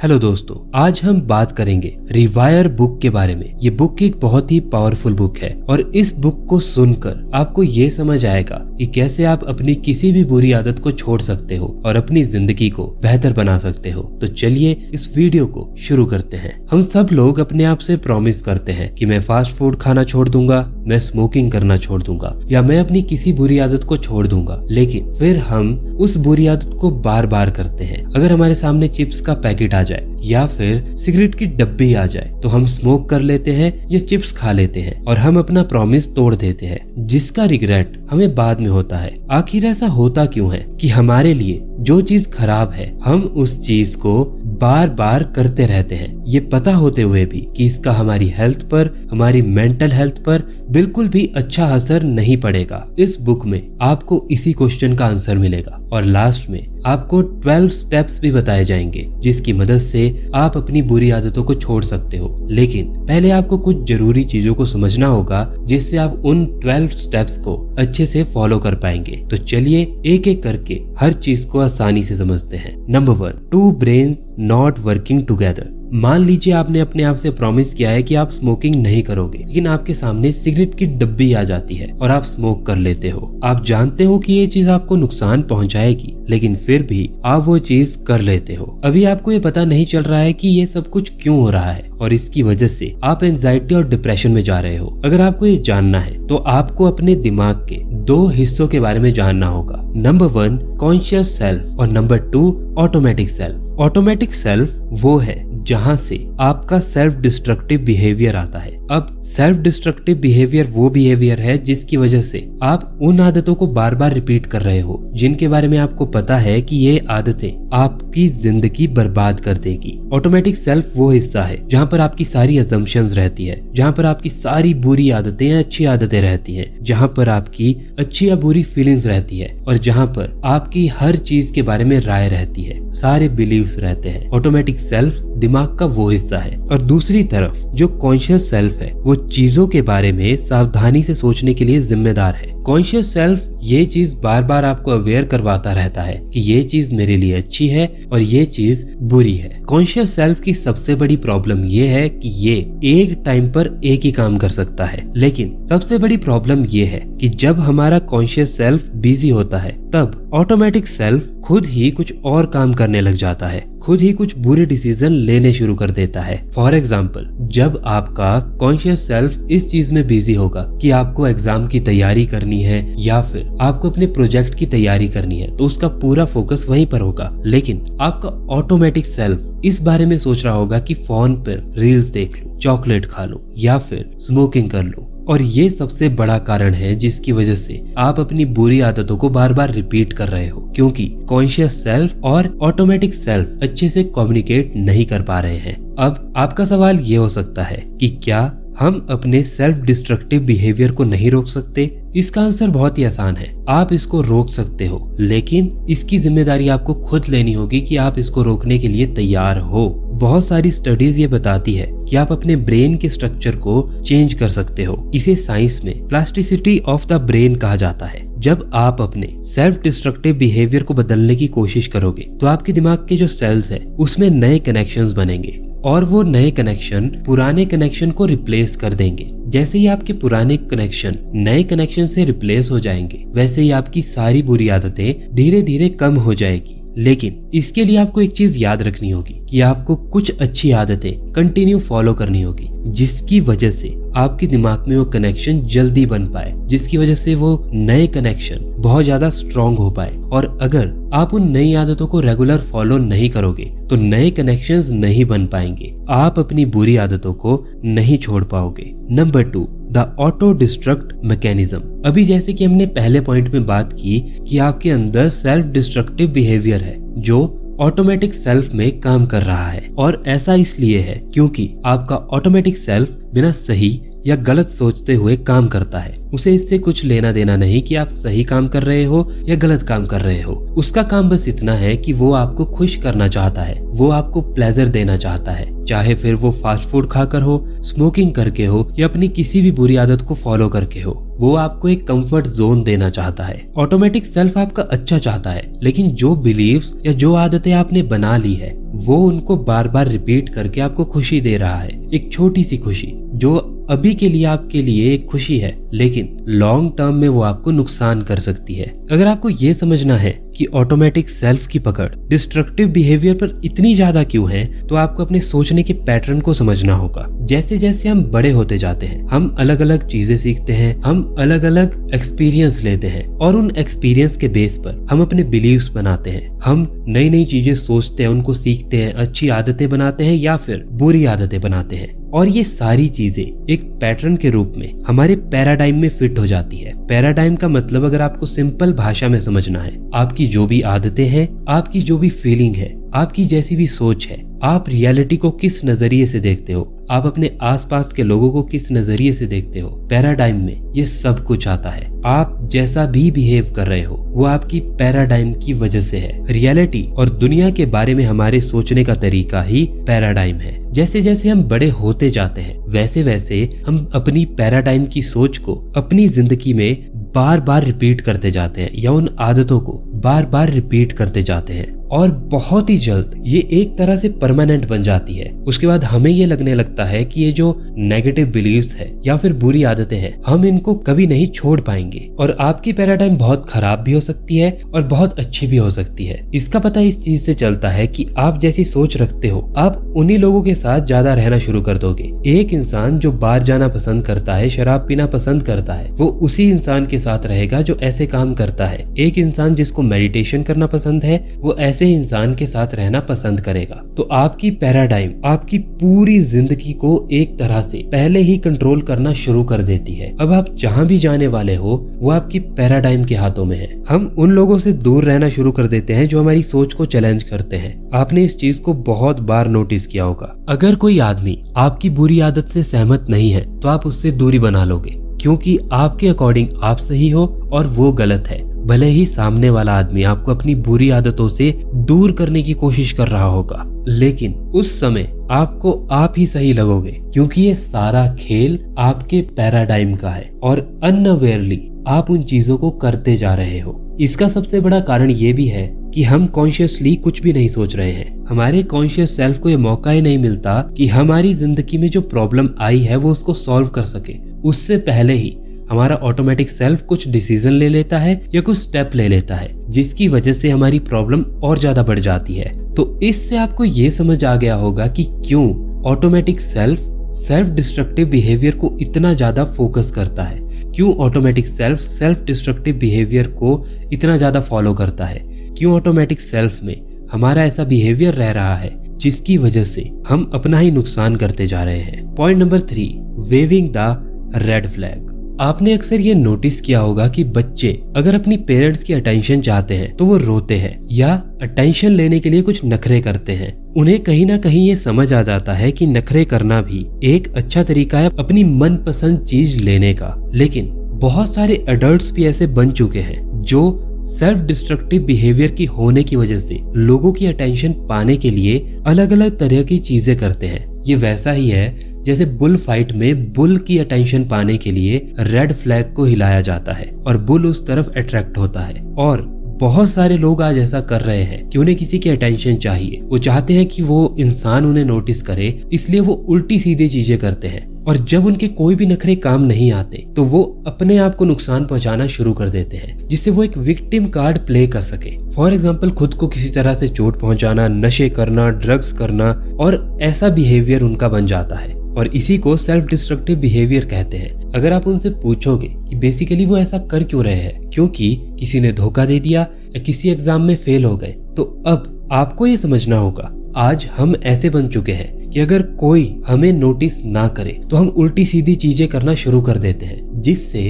Hello दोस्तों, आज हम बात करेंगे रिवायर बुक के बारे में। ये बुक एक बहुत ही पावरफुल बुक है और इस बुक को सुनकर आपको ये समझ आएगा कि कैसे आप अपनी किसी भी बुरी आदत को छोड़ सकते हो और अपनी जिंदगी को बेहतर बना सकते हो। तो चलिए इस वीडियो को शुरू करते हैं। हम सब लोग अपने आप से प्रॉमिस करते हैं कि मैं फास्ट फूड खाना छोड़ दूंगा, मैं स्मोकिंग करना छोड़ दूंगा या मैं अपनी किसी बुरी आदत को छोड़ दूंगा, लेकिन फिर हम उस बुरी आदत को बार बार करते हैं। अगर हमारे सामने चिप्स का पैकेट आ जाए या फिर सिगरेट की डब्बी आ जाए तो हम स्मोक कर लेते हैं या चिप्स खा लेते हैं और हम अपना प्रॉमिस तोड़ देते हैं, जिसका रिग्रेट हमें बाद में होता है। आखिर ऐसा होता क्यों है कि हमारे लिए जो चीज खराब है हम उस चीज को बार बार करते रहते हैं, ये पता होते हुए भी कि इसका हमारी हेल्थ पर, हमारी मेंटल हेल्थ पर बिल्कुल भी अच्छा असर नहीं पड़ेगा। इस बुक में आपको इसी क्वेश्चन का आंसर मिलेगा और लास्ट में आपको 12 स्टेप्स भी बताए जाएंगे जिसकी मदद से आप अपनी बुरी आदतों को छोड़ सकते हो। लेकिन पहले आपको कुछ जरूरी चीजों को समझना होगा जिससे आप उन 12 स्टेप्स को अच्छे से फॉलो कर पाएंगे। तो चलिए एक एक करके हर चीज को आसानी से समझते हैं। Number 1, 2 brains not working together. मान लीजिए आपने अपने आप से प्रॉमिस किया है कि आप स्मोकिंग नहीं करोगे, लेकिन आपके सामने सिगरेट की डब्बी आ जाती है और आप स्मोक कर लेते हो। आप जानते हो कि ये चीज आपको नुकसान पहुंचाएगी, लेकिन फिर भी आप वो चीज कर लेते हो। अभी आपको ये पता नहीं चल रहा है कि ये सब कुछ क्यों हो रहा है और इसकी वजह से आप एंजाइटी और डिप्रेशन में जा रहे हो। अगर आपको ये जानना है तो आपको अपने दिमाग के 2 हिस्सों के बारे में जानना होगा। नंबर 1, कॉन्शियस सेल्फ और number 2, automatic self. Automatic self वो है जहां से आपका सेल्फ डिस्ट्रक्टिव बिहेवियर आता है। अब सेल्फ डिस्ट्रक्टिव बिहेवियर वो बिहेवियर है जिसकी वजह से आप उन आदतों को बार बार रिपीट कर रहे हो जिनके बारे में आपको पता है कि ये आदतें आपकी जिंदगी बर्बाद कर देगी। ऑटोमेटिक सेल्फ वो हिस्सा है जहां पर आपकी सारी अजम्पशंस रहती है, जहां पर आपकी सारी बुरी आदतें या अच्छी आदतें रहती है, जहां पर आपकी अच्छी या बुरी फीलिंग्स रहती है और जहां पर आपकी हर चीज के बारे में राय रहती है, सारे बिलीव्स रहते हैं। ऑटोमेटिक सेल्फ दिमाग का वो हिस्सा है और दूसरी तरफ जो कॉन्शियस सेल्फ है वो चीजों के बारे में सावधानी से सोचने के लिए जिम्मेदार है। कॉन्शियस सेल्फ ये चीज बार बार आपको अवेयर करवाता रहता है कि ये चीज मेरे लिए अच्छी है और ये चीज बुरी है। कॉन्शियस सेल्फ की सबसे बड़ी प्रॉब्लम ये है कि ये एक टाइम पर एक ही काम कर सकता है, लेकिन सबसे बड़ी प्रॉब्लम ये है कि जब हमारा कॉन्शियस सेल्फ बिजी होता है तब ऑटोमेटिक सेल्फ खुद ही कुछ और काम करने लग जाता है, खुद ही कुछ बुरे डिसीजन लेने शुरू कर देता है। फॉर एग्जाम्पल, जब आपका कॉन्शियस सेल्फ इस चीज में बिजी होगा कि आपको एग्जाम की तैयारी करनी है या फिर आपको अपने प्रोजेक्ट की तैयारी करनी है, तो उसका पूरा फोकस वहीं पर होगा। लेकिन आपका ऑटोमेटिक सेल्फ इस बारे में सोच रहा होगा कि फोन पर रील्स देख लूं, चॉकलेट खा लूं या फिर स्मोकिंग कर लूं। और ये सबसे बड़ा कारण है जिसकी वजह से आप अपनी बुरी आदतों को बार बार रिपीट कर रहे हो, क्योंकि कॉन्शियस सेल्फ और ऑटोमेटिक सेल्फ अच्छे से कम्युनिकेट नहीं कर पा रहे हैं। अब आपका सवाल ये हो सकता है कि क्या हम अपने सेल्फ डिस्ट्रक्टिव बिहेवियर को नहीं रोक सकते? इसका आंसर बहुत ही आसान है, आप इसको रोक सकते हो, लेकिन इसकी जिम्मेदारी आपको खुद लेनी होगी कि आप इसको रोकने के लिए तैयार हो। बहुत सारी स्टडीज ये बताती है कि आप अपने ब्रेन के स्ट्रक्चर को चेंज कर सकते हो। इसे साइंस में प्लास्टिसिटी ऑफ द ब्रेन कहा जाता है। जब आप अपने सेल्फ डिस्ट्रक्टिव बिहेवियर को बदलने की कोशिश करोगे तो आपके दिमाग के जो सेल्स है उसमें नए कनेक्शंस बनेंगे और वो नए कनेक्शन पुराने कनेक्शन को रिप्लेस कर देंगे। जैसे ही आपके पुराने कनेक्शन नए कनेक्शन से रिप्लेस हो जाएंगे, वैसे ही आपकी सारी बुरी आदतें धीरे धीरे कम हो जाएगी। लेकिन इसके लिए आपको एक चीज याद रखनी होगी कि आपको कुछ अच्छी आदतें कंटिन्यू फॉलो करनी होगी, जिसकी वजह से आपके दिमाग में वो कनेक्शन जल्दी बन पाए, जिसकी वजह से वो नए कनेक्शन बहुत ज्यादा स्ट्रॉन्ग हो पाए। और अगर आप उन नई आदतों को रेगुलर फॉलो नहीं करोगे तो नए कनेक्शंस नहीं बन पाएंगे, आप अपनी बुरी आदतों को नहीं छोड़ पाओगे। Number 2, the auto destruct mechanism. अभी जैसे कि हमने पहले पॉइंट में बात की कि आपके अंदर सेल्फ डिस्ट्रक्टिव बिहेवियर है जो ऑटोमेटिक सेल्फ में काम कर रहा है, और ऐसा इसलिए है क्योंकि आपका ऑटोमेटिक सेल्फ बिना सही या गलत सोचते हुए काम करता है। उसे इससे कुछ लेना देना नहीं कि आप सही काम कर रहे हो या गलत काम कर रहे हो। उसका काम बस इतना है कि वो आपको खुश करना चाहता है, वो आपको प्लेजर देना चाहता है, चाहे फिर वो फास्ट फूड खाकर हो, स्मोकिंग करके हो या अपनी किसी भी बुरी आदत को फॉलो करके हो। वो आपको एक कंफर्ट जोन देना चाहता है। ऑटोमेटिक सेल्फ आपका अच्छा चाहता है, लेकिन जो बिलीव्स या जो आदतें आपने बना ली है वो उनको बार बार रिपीट करके आपको खुशी दे रहा है। एक छोटी सी खुशी जो अभी के लिए आपके लिए एक खुशी है, लेकिन लॉन्ग टर्म में वो आपको नुकसान कर सकती है। अगर आपको ये समझना है कि ऑटोमेटिक सेल्फ की पकड़ डिस्ट्रक्टिव बिहेवियर पर इतनी ज्यादा क्यों है, तो आपको अपने सोचने के पैटर्न को समझना होगा। जैसे जैसे हम बड़े होते जाते हैं, हम अलग अलग चीजें सीखते हैं, हम अलग अलग एक्सपीरियंस लेते हैं और उन एक्सपीरियंस के बेस पर हम अपने बिलीव्स बनाते हैं। हम नई नई चीजें सोचते हैं, उनको सीखते हैं, अच्छी आदतें बनाते हैं या फिर बुरी आदतें बनाते हैं, और ये सारी चीजें एक पैटर्न के रूप में हमारे पैराडाइम में फिट हो जाती है। पैराडाइम का मतलब अगर आपको सिंपल भाषा में समझना है, आपकी जो भी आदतें हैं, आपकी जो भी फीलिंग है, आपकी जैसी भी सोच है, आप रियलिटी को किस नजरिए से देखते हो, आप अपने आसपास के लोगों को किस नजरिए से देखते हो, पैराडाइम में ये सब कुछ आता है। आप जैसा भी बिहेव कर रहे हो वो आपकी पैराडाइम की वजह से है। रियलिटी और दुनिया के बारे में हमारे सोचने का तरीका ही पैराडाइम है। जैसे जैसे हम बड़े होते जाते हैं वैसे वैसे हम अपनी पैराडाइम की सोच को अपनी जिंदगी में बार बार रिपीट करते जाते हैं या उन आदतों को बार बार रिपीट करते जाते हैं, और बहुत ही जल्द ये एक तरह से परमानेंट बन जाती है। उसके बाद हमें ये लगने लगता है कि ये जो नेगेटिव बिलीव्स है या फिर बुरी आदतें हैं, हम इनको कभी नहीं छोड़ पाएंगे। और आपकी पैराडाइम बहुत खराब भी हो सकती है और बहुत अच्छी भी हो सकती है। इसका पता इस चीज से चलता है कि आप जैसी सोच रखते हो, आप उन्हीं लोगों के साथ ज्यादा रहना शुरू कर दोगे। एक इंसान जो बाहर जाना पसंद करता है, शराब पीना पसंद करता है, वो उसी इंसान के साथ रहेगा जो ऐसे काम करता है। एक इंसान जिसको मेडिटेशन करना पसंद है, वो ऐसे इंसान के साथ रहना पसंद करेगा। तो आपकी पैराडाइम आपकी पूरी जिंदगी को एक तरह से पहले ही कंट्रोल करना शुरू कर देती है। अब आप जहां भी जाने वाले हो वो आपकी पैराडाइम के हाथों में है। हम उन लोगों से दूर रहना शुरू कर देते हैं जो हमारी सोच को चैलेंज करते हैं। आपने इस चीज को बहुत बार नोटिस किया होगा। अगर कोई आदमी आपकी बुरी आदत से सहमत नहीं है तो आप उससे दूरी बना लोगे, क्योंकि आपके अकॉर्डिंग आप सही हो और वो गलत है। भले ही सामने वाला आदमी आपको अपनी बुरी आदतों से दूर करने की कोशिश कर रहा होगा, लेकिन उस समय आपको आप ही सही लगोगे, क्योंकि ये सारा खेल आपके पैराडाइम का है और अनअवेयरली आप उन चीजों को करते जा रहे हो। इसका सबसे बड़ा कारण ये भी है कि हम कॉन्शियसली कुछ भी नहीं सोच रहे हैं। हमारे कॉन्शियस सेल्फ को ये मौका ही नहीं मिलता कि हमारी जिंदगी में जो प्रॉब्लम आई है वो उसको सॉल्व कर सके। उससे पहले ही हमारा ऑटोमेटिक सेल्फ कुछ डिसीजन ले लेता है या कुछ स्टेप ले लेता है, जिसकी वजह से हमारी प्रॉब्लम और ज्यादा बढ़ जाती है। तो इससे आपको ये समझ आ गया होगा कि क्यों ऑटोमेटिक सेल्फ डिस्ट्रक्टिव बिहेवियर को इतना ज्यादा फोकस करता है, क्यों ऑटोमेटिक सेल्फ डिस्ट्रक्टिव बिहेवियर को इतना ज्यादा फॉलो करता है, क्यों ऑटोमेटिक सेल्फ में हमारा ऐसा बिहेवियर रह रहा है जिसकी वजह से हम अपना ही नुकसान करते जा रहे हैं। Point number 3, waving the red flag. आपने अक्सर ये नोटिस किया होगा कि बच्चे अगर अपनी पेरेंट्स की अटेंशन चाहते हैं तो वो रोते हैं या अटेंशन लेने के लिए कुछ नखरे करते हैं। उन्हें कहीं ना कहीं ये समझ आ जाता है कि नखरे करना भी एक अच्छा तरीका है अपनी मनपसंद चीज लेने का। लेकिन बहुत सारे अडल्ट्स भी ऐसे बन चुके हैं जो सेल्फ डिस्ट्रक्टिव बिहेवियर की होने की वजह से लोगों की अटेंशन पाने के लिए अलग अलग तरह की चीजें करते हैं। ये वैसा ही है जैसे बुल फाइट में बुल की अटेंशन पाने के लिए रेड फ्लैग को हिलाया जाता है और बुल उस तरफ अट्रैक्ट होता है। और बहुत सारे लोग आज ऐसा कर रहे हैं कि उन्हें किसी की अटेंशन चाहिए, वो चाहते हैं कि वो इंसान उन्हें नोटिस करे, इसलिए वो उल्टी सीधी चीजें करते हैं। और जब उनके कोई भी नखरे काम नहीं आते तो वो अपने आप को नुकसान पहुंचाना शुरू कर देते हैं, जिससे वो एक विक्टिम कार्ड प्ले कर सके। फॉर एग्जाम्पल, खुद को किसी तरह से चोट पहुंचाना, नशे करना, ड्रग्स करना, और ऐसा बिहेवियर उनका बन जाता है। और इसी को सेल्फ डिस्ट्रक्टिव बिहेवियर कहते हैं। अगर आप उनसे पूछोगे कि बेसिकली वो ऐसा कर क्यों रहे हैं, क्योंकि किसी ने धोखा दे दिया या किसी एग्जाम में फेल हो गए, तो अब आपको ये समझना होगा आज हम ऐसे बन चुके हैं कि अगर कोई हमें नोटिस ना करे तो हम उल्टी सीधी चीजें करना शुरू कर देते हैं, जिससे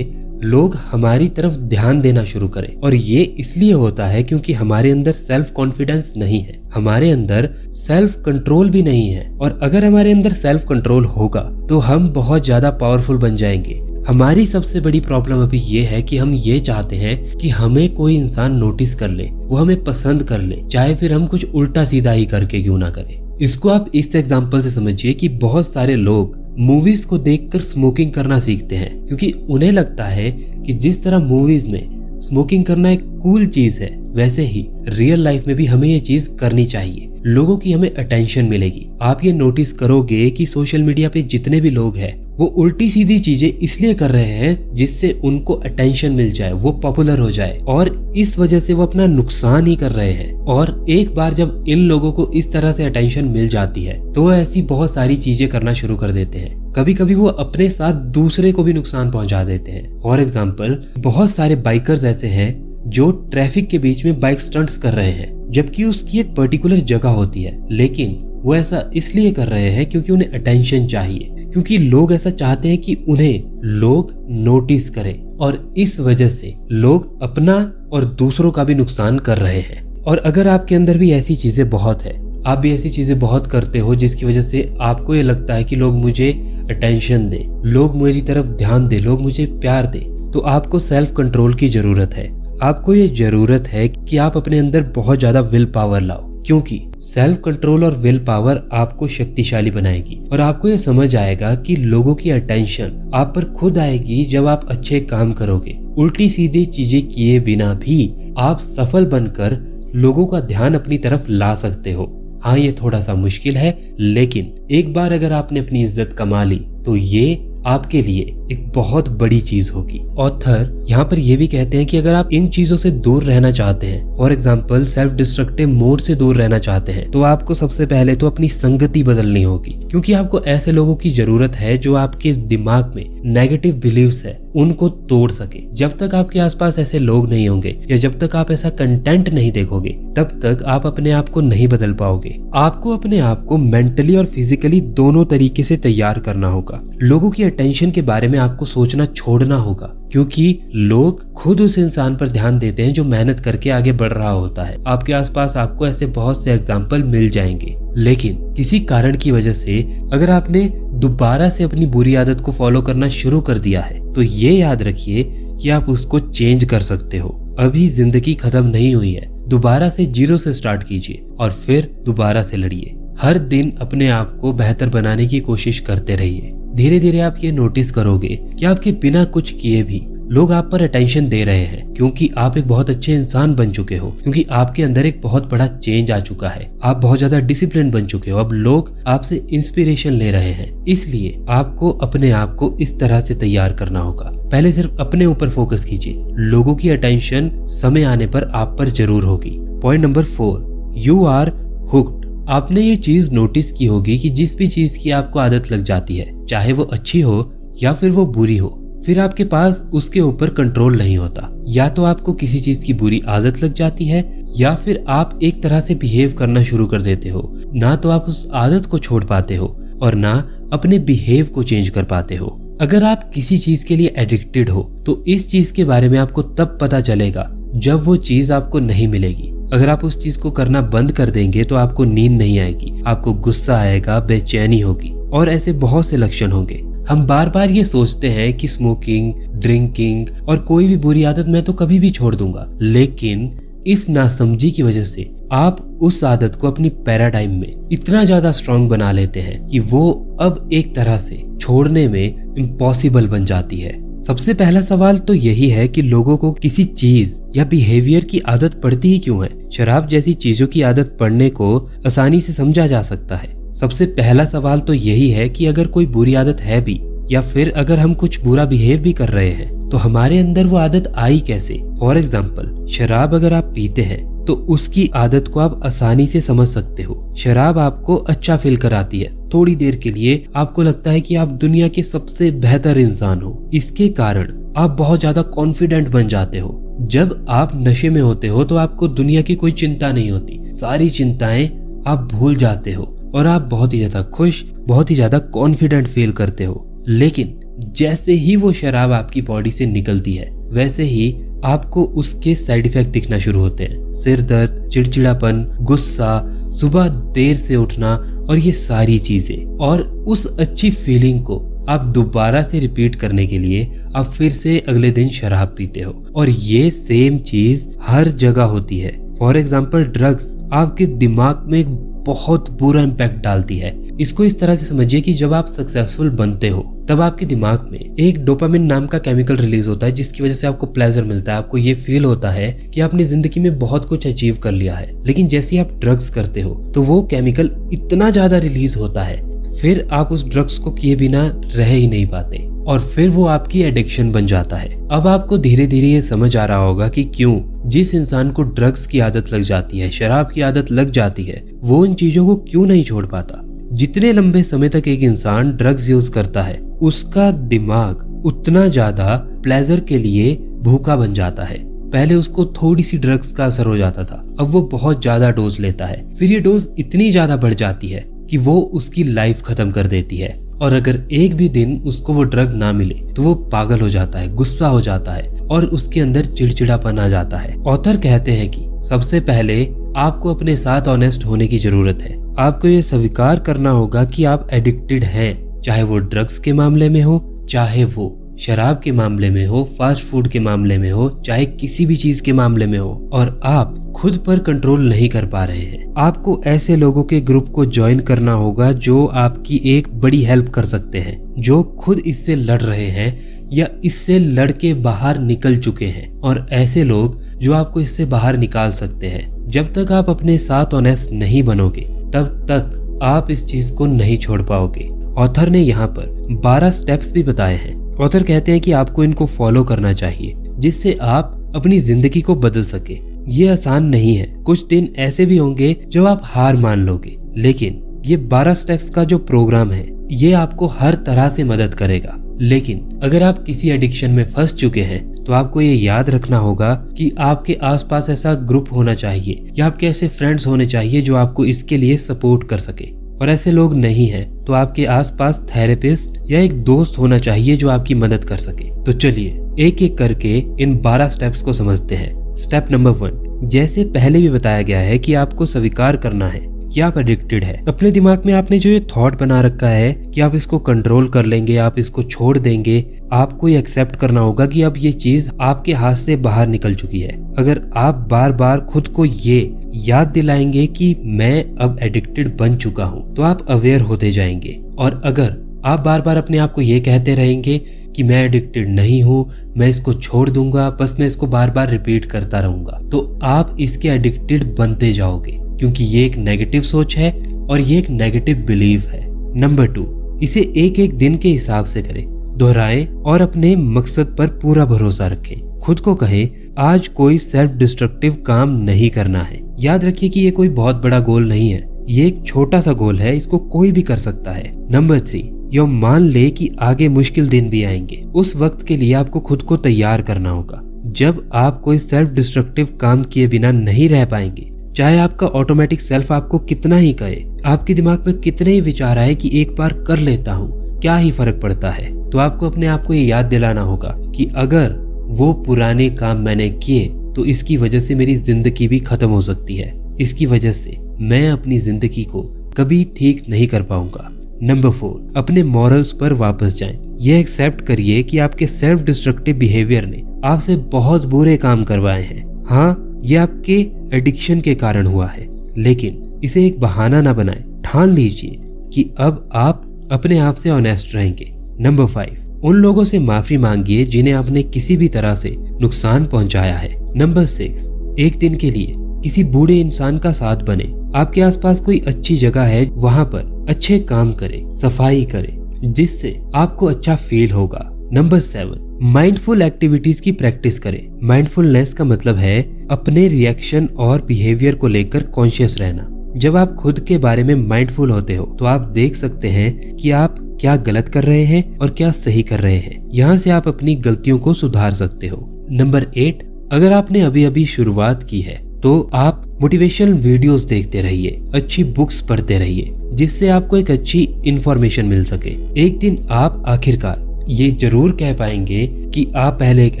लोग हमारी तरफ ध्यान देना शुरू करें। और ये इसलिए होता है क्योंकि हमारे अंदर सेल्फ कॉन्फिडेंस नहीं है, हमारे अंदर सेल्फ कंट्रोल भी नहीं है। और अगर हमारे अंदर सेल्फ कंट्रोल होगा तो हम बहुत ज्यादा पावरफुल बन जाएंगे। हमारी सबसे बड़ी प्रॉब्लम अभी ये है कि हम ये चाहते हैं कि हमें कोई इंसान नोटिस कर ले, वो हमें पसंद कर ले, चाहे फिर हम कुछ उल्टा सीधा ही करके क्यों ना करें। इसको आप इस एग्जांपल से समझिए कि बहुत सारे लोग मूवीज को देखकर स्मोकिंग करना सीखते हैं, क्योंकि उन्हें लगता है कि जिस तरह मूवीज में स्मोकिंग करना एक कूल चीज है, वैसे ही रियल लाइफ में भी हमें ये चीज करनी चाहिए। लोगों की हमें अटेंशन मिलेगी। आप ये नोटिस करोगे कि सोशल मीडिया पे जितने भी लोग हैं वो उल्टी सीधी चीजें इसलिए कर रहे हैं जिससे उनको अटेंशन मिल जाए, वो पॉपुलर हो जाए, और इस वजह से वो अपना नुकसान ही कर रहे हैं। और एक बार जब इन लोगों को इस तरह से अटेंशन मिल जाती है तो वो ऐसी बहुत सारी चीजें करना शुरू कर देते हैं। कभी कभी वो अपने साथ दूसरे को भी नुकसान पहुंचा देते हैं। फॉर एग्जाम्पल, बहुत सारे बाइकर्स ऐसे हैं जो ट्रैफिक के बीच में बाइक स्टंट्स कर रहे हैं, जबकि उसकी एक पर्टिकुलर जगह होती है, लेकिन वो ऐसा इसलिए कर रहे हैं क्योंकि उन्हें अटेंशन चाहिए, क्योंकि लोग ऐसा चाहते हैं कि उन्हें लोग नोटिस करें, और इस वजह से लोग अपना और दूसरों का भी नुकसान कर रहे हैं। और अगर आपके अंदर भी ऐसी चीजें बहुत है, आप भी ऐसी चीजें बहुत करते हो जिसकी वजह से आपको ये लगता है कि लोग मुझे अटेंशन दे, लोग मेरी तरफ ध्यान दे, लोग मुझे प्यार दे, तो आपको सेल्फ कंट्रोल की जरूरत है। आपको ये जरूरत है कि आप अपने अंदर बहुत ज्यादा विल पावर लाओ, क्योंकि सेल्फ कंट्रोल और विल पावर आपको शक्तिशाली बनाएगी। और आपको ये समझ आएगा कि लोगों की अटेंशन आप पर खुद आएगी जब आप अच्छे काम करोगे। उल्टी सीधी चीजें किए बिना भी आप सफल बनकर लोगों का ध्यान अपनी तरफ ला सकते हो। हाँ, ये थोड़ा सा मुश्किल है, लेकिन एक बार अगर आपने अपनी इज्जत कमा ली तो ये आपके लिए एक बहुत बड़ी चीज होगी। ऑथर यहाँ पर ये भी कहते हैं कि अगर आप इन चीजों से दूर रहना चाहते हैं, for example self destructive mode से दूर रहना चाहते हैं, तो आपको सबसे पहले तो अपनी संगति बदलनी होगी, क्योंकि आपको ऐसे लोगों की जरूरत है जो आपके दिमाग में नेगेटिव बिलीव्स है उनको तोड़ सके। जब तक आपके आसपास ऐसे लोग नहीं होंगे या जब तक आप ऐसा कंटेंट नहीं देखोगे, तब तक आप अपने आप को नहीं बदल पाओगे। आपको अपने आप को मेंटली और फिजिकली दोनों तरीके से तैयार करना होगा। लोगों की अटेंशन के बारे में आपको सोचना छोड़ना होगा, क्योंकि लोग खुद उस इंसान पर ध्यान देते हैं जो मेहनत करके आगे बढ़ रहा होता है। आपके आसपास आपको ऐसे बहुत से एग्जाम्पल मिल जाएंगे, लेकिन किसी कारण की वजह से अगर आपने दोबारा से अपनी बुरी आदत को फॉलो करना शुरू कर दिया है, तो ये याद रखिए कि आप उसको चेंज कर सकते हो। अभी जिंदगी खत्म नहीं हुई है। दोबारा से जीरो से स्टार्ट कीजिए और फिर दोबारा से लड़िए। हर दिन अपने आप को बेहतर बनाने की कोशिश करते रहिए। धीरे धीरे आप ये नोटिस करोगे कि आपके बिना कुछ किए भी लोग आप पर अटेंशन दे रहे हैं, क्योंकि आप एक बहुत अच्छे इंसान बन चुके हो, क्योंकि आपके अंदर एक बहुत बड़ा चेंज आ चुका है। आप बहुत ज्यादा डिसिप्लिन बन चुके हो। अब लोग आपसे इंस्पिरेशन ले रहे हैं, इसलिए आपको अपने आप को इस तरह से तैयार करना होगा। पहले सिर्फ अपने ऊपर फोकस कीजिए। लोगों की अटेंशन समय आने पर आप पर जरूर होगी। Point number 4, you are hooked. आपने ये चीज नोटिस की होगी कि जिस भी चीज की आपको आदत लग जाती है, चाहे वो अच्छी हो या फिर वो बुरी हो, फिर आपके पास उसके ऊपर कंट्रोल नहीं होता। या तो आपको किसी चीज की बुरी आदत लग जाती है, या फिर आप एक तरह से बिहेव करना शुरू कर देते हो। ना तो आप उस आदत को छोड़ पाते हो और ना अपने बिहेव को चेंज कर पाते हो। अगर आप किसी चीज के लिए एडिक्टेड हो तो इस चीज के बारे में आपको तब पता चलेगा जब वो चीज आपको नहीं मिलेगी। अगर आप उस चीज को करना बंद कर देंगे तो आपको नींद नहीं आएगी, आपको गुस्सा आएगा, बेचैनी होगी, और ऐसे बहुत से लक्षण होंगे। हम बार बार ये सोचते हैं कि स्मोकिंग, ड्रिंकिंग और कोई भी बुरी आदत मैं तो कभी भी छोड़ दूंगा, लेकिन इस नासमझी की वजह से आप उस आदत को अपनी पैराडाइम में इतना ज्यादा स्ट्रांग बना लेते हैं कि वो अब एक तरह से छोड़ने में इम्पॉसिबल बन जाती है। सबसे पहला सवाल तो यही है कि लोगों को किसी चीज या बिहेवियर की आदत पड़ती ही क्यों है। शराब जैसी चीजों की आदत पड़ने को आसानी से समझा जा सकता है। सबसे पहला सवाल तो यही है कि अगर कोई बुरी आदत है भी, या फिर अगर हम कुछ बुरा बिहेव भी कर रहे हैं, तो हमारे अंदर वो आदत आई कैसे। फॉर एग्जाम्पल, शराब अगर आप पीते हैं तो उसकी आदत को आप आसानी से समझ सकते हो। शराब आपको अच्छा फील कराती है, थोड़ी देर के लिए आपको लगता है कि आप दुनिया के सबसे बेहतर इंसान हो। इसके कारण आप बहुत ज्यादा कॉन्फिडेंट बन जाते हो। जब आप नशे में होते हो तो आपको दुनिया की कोई चिंता नहीं होती, सारी चिंताएं आप भूल जाते हो और आप बहुत ही ज्यादा खुश, बहुत ही ज्यादा कॉन्फिडेंट फील करते हो। लेकिन जैसे ही वो शराब आपकी बॉडी से निकलती है वैसे ही आपको उसके साइड इफेक्ट दिखना शुरू होते हैं। सिर दर्द, चिड़चिड़ापन, गुस्सा, सुबह देर से उठना और ये सारी चीजें। और उस अच्छी फीलिंग को आप दोबारा से रिपीट करने के लिए आप फिर से अगले दिन शराब पीते हो। और ये सेम चीज हर जगह होती है। फॉर एग्जाम्पल ड्रग्स आपके दिमाग में एक बहुत बुरा इम्पैक्ट डालती है। इसको इस तरह से समझिए कि जब आप सक्सेसफुल बनते हो तब आपके दिमाग में एक डोपामिन नाम का केमिकल रिलीज होता है, जिसकी वजह से आपको प्लेजर मिलता है। आपको ये फील होता है कि आपने जिंदगी में बहुत कुछ अचीव कर लिया है। लेकिन जैसे ही आप ड्रग्स करते हो तो वो केमिकल इतना ज्यादा रिलीज होता है, फिर आप उस ड्रग्स को किए बिना रह ही नहीं पाते और फिर वो आपकी एडिक्शन बन जाता है। अब आपको धीरे धीरे ये समझ आ रहा होगा कि क्यों जिस इंसान को ड्रग्स की आदत लग जाती है, शराब की आदत लग जाती है, वो इन चीजों को क्यों नहीं छोड़ पाता। जितने लंबे समय तक एक इंसान ड्रग्स यूज करता है उसका दिमाग उतना ज्यादा प्लेजर के लिए भूखा बन जाता है। पहले उसको थोड़ी सी ड्रग्स का असर हो जाता था, अब वो बहुत ज्यादा डोज लेता है। फिर ये डोज इतनी ज्यादा बढ़ जाती है कि वो उसकी लाइफ खत्म कर देती है। और अगर एक भी दिन उसको वो ड्रग ना मिले तो वो पागल हो जाता है, गुस्सा हो जाता है और उसके अंदर चिड़चिड़ापन आ जाता है। ऑथर कहते हैं कि सबसे पहले आपको अपने साथ ऑनेस्ट होने की जरूरत है। आपको ये स्वीकार करना होगा कि आप एडिक्टेड हैं, चाहे वो ड्रग्स के मामले में हो, चाहे वो शराब के मामले में हो, फास्ट फूड के मामले में हो, चाहे किसी भी चीज के मामले में हो, और आप खुद पर कंट्रोल नहीं कर पा रहे हैं। आपको ऐसे लोगों के ग्रुप को ज्वाइन करना होगा जो आपकी एक बड़ी हेल्प कर सकते हैं, जो खुद इससे लड़ रहे हैं या इससे लड़ के बाहर निकल चुके हैं, और ऐसे लोग जो आपको इससे बाहर निकाल सकते हैं। जब तक आप अपने साथ ऑनेस्ट नहीं बनोगे तब तक आप इस चीज को नहीं छोड़ पाओगे। ऑथर ने यहाँ पर 12 स्टेप्स भी बताए हैं। ऑथर कहते हैं कि आपको इनको फॉलो करना चाहिए जिससे आप अपनी जिंदगी को बदल सके। ये आसान नहीं है, कुछ दिन ऐसे भी होंगे जब आप हार मान लोगे, लेकिन ये 12 स्टेप्स का जो प्रोग्राम है ये आपको हर तरह से मदद करेगा। लेकिन अगर आप किसी एडिक्शन में फंस चुके हैं तो आपको ये याद रखना होगा कि आपके आसपास ऐसा ग्रुप होना चाहिए या आपके ऐसे फ्रेंड्स होने चाहिए जो आपको इसके लिए सपोर्ट कर सके। और ऐसे लोग नहीं हैं तो आपके आसपास थेरेपिस्ट या एक दोस्त होना चाहिए जो आपकी मदद कर सके। तो चलिए एक एक करके इन 12 स्टेप्स को समझते हैं। स्टेप नंबर 1, जैसे पहले भी बताया गया है कि आपको स्वीकार करना है कि आप एडिक्टेड है। अपने दिमाग में आपने जो ये थॉट बना रखा है कि आप इसको कंट्रोल कर लेंगे, आप इसको छोड़ देंगे, आपको ये एक्सेप्ट करना होगा कि अब ये चीज आपके हाथ से बाहर निकल चुकी है। अगर आप बार बार खुद को ये याद दिलाएंगे कि मैं अब एडिक्टेड बन चुका हूँ तो आप अवेयर होते जाएंगे। और अगर आप बार बार अपने आप को ये कहते रहेंगे कि मैं एडिक्टेड नहीं हूँ, मैं इसको छोड़ दूंगा, बस मैं इसको बार बार रिपीट करता रहूंगा, तो आप इसके एडिक्टेड बनते जाओगे, क्योंकि ये एक नेगेटिव सोच है और ये एक नेगेटिव बिलीफ है। नंबर 2, इसे एक एक दिन के हिसाब से करें, दोहराएं और अपने मकसद पर पूरा भरोसा रखें। खुद को कहें आज कोई सेल्फ डिस्ट्रक्टिव काम नहीं करना है। याद रखिए कि ये कोई बहुत बड़ा गोल नहीं है, ये एक छोटा सा गोल है, इसको कोई भी कर सकता है। नंबर 3, यो मान ले कि आगे मुश्किल दिन भी आएंगे। उस वक्त के लिए आपको खुद को तैयार करना होगा जब आप कोई सेल्फ डिस्ट्रक्टिव काम किए बिना नहीं रह पाएंगे। चाहे आपका ऑटोमेटिक सेल्फ आपको कितना ही कहे, आपके दिमाग में कितने ही विचार आए कि एक बार कर लेता हूँ, क्या ही फर्क पड़ता है, तो आपको अपने आप को ये याद दिलाना होगा कि अगर वो पुराने काम मैंने किए तो इसकी वजह से मेरी जिंदगी भी खत्म हो सकती है, इसकी वजह से मैं अपनी जिंदगी को कभी ठीक नहीं कर पाऊंगा। नंबर 4, अपने मॉरल्स पर वापस जाएं। ये एक्सेप्ट करिए कि आपके सेल्फ डिस्ट्रक्टिव बिहेवियर ने आपसे बहुत बुरे काम करवाए हैं। हाँ, ये आपके एडिक्शन के कारण हुआ है, लेकिन इसे एक बहाना ना बनाएं। ठान लीजिए कि अब आप अपने आप से ऑनेस्ट रहेंगे। नंबर 5, उन लोगों से माफी मांगिए जिन्हें आपने किसी भी तरह से नुकसान पहुंचाया है। नंबर 6, एक दिन के लिए किसी बूढ़े इंसान का साथ बने। आपके आसपास कोई अच्छी जगह है, वहां पर अच्छे काम करें, सफाई करें, जिससे आपको अच्छा फील होगा। नंबर 7, माइंडफुल एक्टिविटीज की प्रैक्टिस करें। माइंडफुलनेस का मतलब है अपने रिएक्शन और बिहेवियर को लेकर कॉन्शियस रहना। जब आप खुद के बारे में माइंडफुल होते हो तो आप देख सकते हैं कि आप क्या गलत कर रहे हैं और क्या सही कर रहे हैं। यहाँ से आप अपनी गलतियों को सुधार सकते हो। नंबर 8, अगर आपने अभी अभी शुरुआत की है तो आप मोटिवेशनल वीडियोस देखते रहिए, अच्छी बुक्स पढ़ते रहिए, जिससे आपको एक अच्छी इंफॉर्मेशन मिल सके। एक दिन आप आखिरकार ये जरूर कह पाएंगे कि आप पहले एक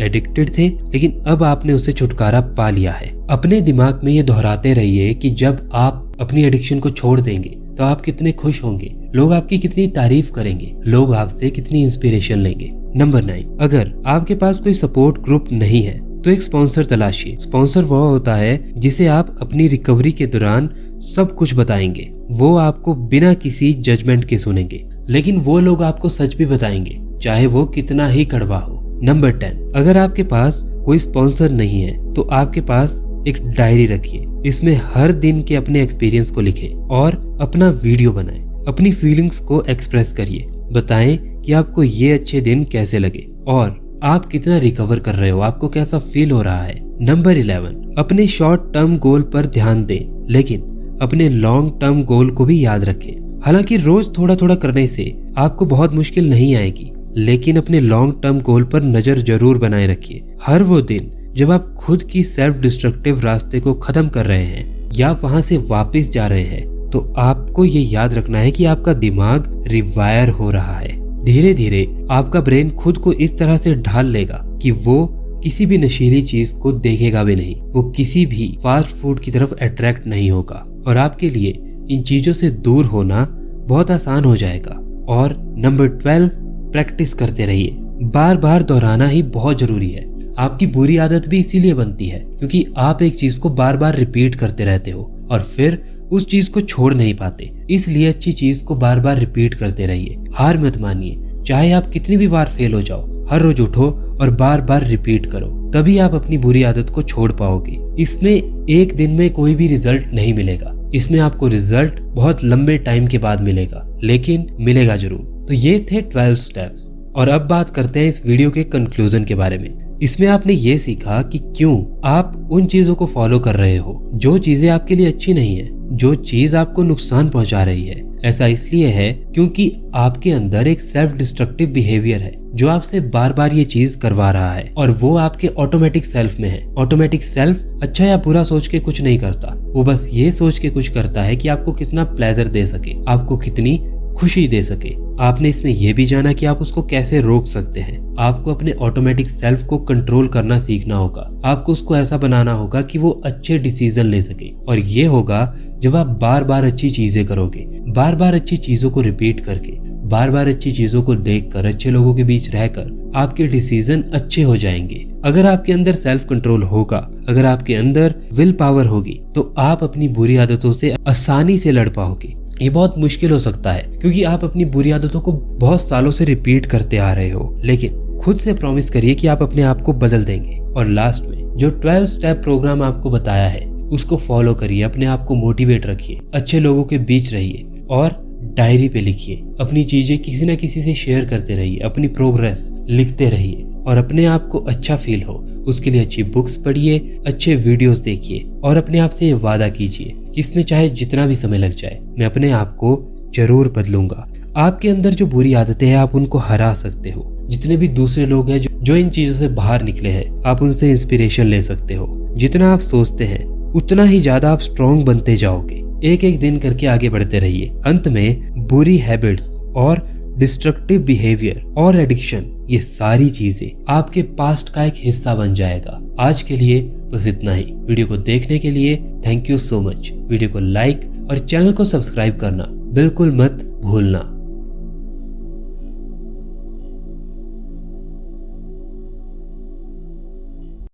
एडिक्टेड थे, लेकिन अब आपने उससे छुटकारा पा लिया है। अपने दिमाग में ये दोहराते रहिए कि जब आप अपनी एडिक्शन को छोड़ देंगे तो आप कितने खुश होंगे, लोग आपकी कितनी तारीफ करेंगे, लोग आपसे कितनी इंस्पिरेशन लेंगे। नंबर 9, अगर आपके पास कोई सपोर्ट ग्रुप नहीं है तो एक स्पॉन्सर तलाशिए। स्पॉन्सर वो होता है जिसे आप अपनी रिकवरी के दौरान सब कुछ बताएंगे। वो आपको बिना किसी जजमेंट के सुनेंगे, लेकिन वो लोग आपको सच भी बताएंगे, चाहे वो कितना ही कड़वा हो। नंबर 10, अगर आपके पास कोई स्पॉन्सर नहीं है तो आपके पास एक डायरी रखिए। इसमें हर दिन के अपने एक्सपीरियंस को लिखें और अपना वीडियो बनाएं। अपनी फीलिंग्स को एक्सप्रेस करिए, बताएं कि आपको ये अच्छे दिन कैसे लगे और आप कितना रिकवर कर रहे हो, आपको कैसा फील हो रहा है। नंबर 11, अपने शॉर्ट टर्म गोल पर ध्यान दें, लेकिन अपने लॉन्ग टर्म गोल को भी याद रखें। हालांकि रोज थोड़ा थोड़ा करने से आपको बहुत मुश्किल नहीं आएगी, लेकिन अपने लॉन्ग टर्म गोल पर नजर जरूर बनाए रखिए। हर वो दिन जब आप खुद की सेल्फ डिस्ट्रक्टिव रास्ते को खत्म कर रहे हैं या वहां से वापस जा रहे हैं, तो आपको ये याद रखना है कि आपका दिमाग रिवायर हो रहा है। धीरे धीरे आपका ब्रेन खुद को इस तरह से ढाल लेगा कि वो किसी भी नशीली चीज को देखेगा भी नहीं, वो किसी भी फास्ट फूड की तरफ अट्रैक्ट नहीं होगा और आपके लिए इन चीजों से दूर होना बहुत आसान हो जाएगा। और नंबर 12, प्रैक्टिस करते रहिए। बार बार दोहराना ही बहुत जरूरी है। आपकी बुरी आदत भी इसीलिए बनती है क्योंकि आप एक चीज को बार बार रिपीट करते रहते हो और फिर उस चीज को छोड़ नहीं पाते। इसलिए अच्छी चीज को बार बार रिपीट करते रहिए, हार मत मानिए। चाहे आप कितनी भी बार फेल हो जाओ, हर रोज उठो और बार बार रिपीट करो, तभी आप अपनी बुरी आदत को छोड़ पाओगे। इसमें एक दिन में कोई भी रिजल्ट नहीं मिलेगा, इसमें आपको रिजल्ट बहुत लंबे टाइम के बाद मिलेगा, लेकिन मिलेगा जरूर। तो ये थे 12 स्टेप्स। और अब बात करते हैं इस वीडियो के कंक्लूजन के बारे में। इसमें आपने ये सीखा कि क्यों आप उन चीजों को फॉलो कर रहे हो जो चीजें आपके लिए अच्छी नहीं है, जो चीज आपको नुकसान पहुंचा रही है। ऐसा इसलिए है क्योंकि आपके अंदर एक सेल्फ डिस्ट्रक्टिव बिहेवियर है जो आपसे बार बार ये चीज करवा रहा है और वो आपके ऑटोमेटिक सेल्फ में है। ऑटोमेटिक सेल्फ अच्छा या बुरा सोच के कुछ नहीं करता, वो बस ये सोच के कुछ करता है कि आपको कितना प्लेजर दे सके, आपको कितनी खुशी दे सके। आपने इसमें यह भी जाना कि आप उसको कैसे रोक सकते हैं। आपको अपने ऑटोमेटिक सेल्फ को कंट्रोल करना सीखना होगा। आपको उसको ऐसा बनाना होगा कि वो अच्छे डिसीजन ले सके, और ये होगा जब आप बार बार अच्छी चीजें करोगे, बार बार अच्छी चीजों को रिपीट करके, बार बार अच्छी चीजों को देखकर, अच्छे लोगों के बीच रहकर आपके डिसीजन अच्छे हो जाएंगे। अगर आपके अंदर सेल्फ कंट्रोल होगा, अगर आपके अंदर विल पावर होगी, तो आप अपनी बुरी आदतों से आसानी से लड़ पाओगे। ये बहुत मुश्किल हो सकता है क्योंकि आप अपनी बुरी आदतों को बहुत सालों से रिपीट करते आ रहे हो, लेकिन खुद से प्रॉमिस करिए कि आप अपने आप को बदल देंगे। और लास्ट में जो 12 स्टेप प्रोग्राम आपको बताया है उसको फॉलो करिए, अपने आप को मोटिवेट रखिए, अच्छे लोगों के बीच रहिए और डायरी पे लिखिए। अपनी चीजें किसी न किसी से शेयर करते रहिए, अपनी प्रोग्रेस लिखते रहिए और अपने आप को अच्छा फील हो उसके लिए अच्छी बुक्स पढ़िए, अच्छे वीडियोस देखिए और अपने आप से ये वादा कीजिए कि इसमें चाहे जितना भी समय लग जाए मैं अपने आप को जरूर बदलूंगा। आपके अंदर जो बुरी आदतें हैं आप उनको हरा सकते हो। जितने भी दूसरे लोग हैं जो इन चीजों से बाहर निकले हैं, आप उनसे इंस्पिरेशन ले सकते हो। जितना आप सोचते हैं उतना ही ज्यादा आप स्ट्रॉन्ग बनते जाओगे। एक एक दिन करके आगे बढ़ते रहिए। अंत में बुरी हैबिट्स और डिस्ट्रक्टिव बिहेवियर और एडिक्शन, ये सारी चीजें आपके पास्ट का एक हिस्सा बन जाएगा। आज के लिए बस इतना ही। वीडियो को देखने के लिए thank you so much. Video को लाइक और चैनल को सब्सक्राइब करना बिल्कुल मत भूलना।